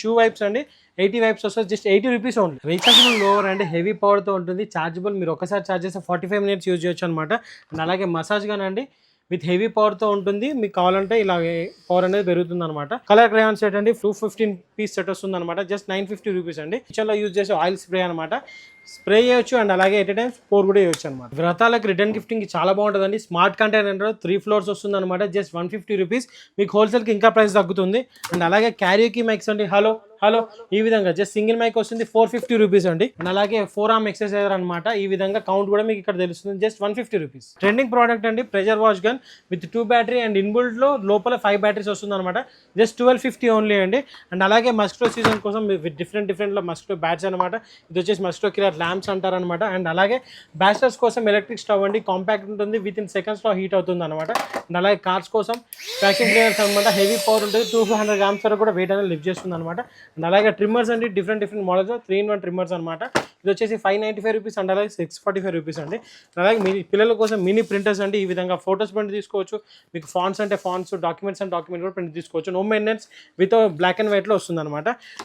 Shoe wipes అండి 80 wipes వస్తుంది, just 80 rupees only. Rechargeable lower అండి, హెవీ పవర్తో ఉంటుంది. చార్జబుల్, మీరు ఒకసారి ఛార్జ్ చేస్తే 45 మినిట్స్ యూజ్ చేయొచ్చు అనమాట. అండ్ అలాగే మసాజ్ గానండి విత్ హెవీ పవర్తో ఉంటుంది. మీకు కావాలంటే ఇలా పవర్ అనేది పెరుగుతుంది అనమాట. కలర్ క్రేయాన్ సెట్ అండి 215 పీస్ సెట్ వస్తుంది అనమాట. జస్ట్ 950 రూపీస్ అండి. కిచెన్లో యూజ్ చేసే ఆయిల్ స్ప్రే అనమాట. స్ప్రే చేయొచ్చు అండ్ అలాగే ఎట్ టైం పోర్ కూడా చేయొచ్చు అనమాట. వ్రతాలకు రిటర్న్ గిఫ్టింగ్ చాలా బాగుంటుందండి. స్మార్ట్ కంటైనర్ 3 ఫ్లోర్స్ వస్తుంది అనమాట. Just 150 rupees. మీకు హోల్సేల్కి ఇంకా ప్రైస్ తగ్గుతుంది. అండ్ అలాగే క్యారీకి మైక్స్ అండి, హలో హలో ఈ విధంగా జస్ట్ సింగిల్ మైక్ వస్తుంది 450 రూపీస్ అండి. అండ్ అలాగే 4 ఆర్మ్ ఎక్సర్సైజర్ అనమాట. ఈ విధంగా కౌంట్ కూడా మీకు ఇక్కడ తెలుస్తుంది. Just 150 rupees. ట్రెండింగ్ ప్రోడక్ట్ అండి, pressure wash gun with 2 battery and inbuilt లో లోపల 5 బ్యాటరీస్ వస్తుంది అనమాట. జస్ట్ 1250 ఓన్లీ అండి. అండ్ అలాగే మస్కిటో సీజన్ కోసం విత్ డిఫరెంట్ లో మస్కిటో బ్యాట్స్ అనమాట. ఇది వచ్చేసి మస్కిటో కిల్లర్ ల్యాంప్స్ అంటారనమాట. అండ్ అలాగే బ్యాచిలర్స్ కోసం ఎలక్ట్రిక్ స్టవ్ అండి, కాంపాక్ట్ ఉంటుంది, విత్ ఇన్ సెకండ్స్ లో హీట్ అవుతుంది అనమాట. అండ్ అలాగే కార్స్ కోసం వ్యాక్యూమ్ క్లీనర్స్ అనమాట. హెవీ పవర్ ఉంటుంది, 200 గ్రామ్స్ వరకు కూడా వెయిట్ అనేది లిఫ్ట్ చేస్తుంది అనమాట. అండ్ అలాగే ట్రిమ్మర్స్ అండి, డిఫరెంట్ మోడల్స్ 3-in-1 ట్రిమ్మర్స్ అనమాట. ఇది వచ్చేసి 595 రూపీస్ అండ్ అలాగే 645 రూపీస్ అండి. అలాగే మీ పిల్లల కోసం మినీ ప్రింటర్స్ అండి. ఈ విధంగా ఫోటోస్ ప్రింట్ తీసుకోవచ్చు. మీకు ఫాంట్స్ అంటే ఫాంట్స్, డాక్యుమెంట్స్ అంటే డాక్యుమెంట్ కూడా ప్రింట్ తీసుకోవచ్చు. No maintenance, with black and వైట్లో వస్తుంది అనమాట.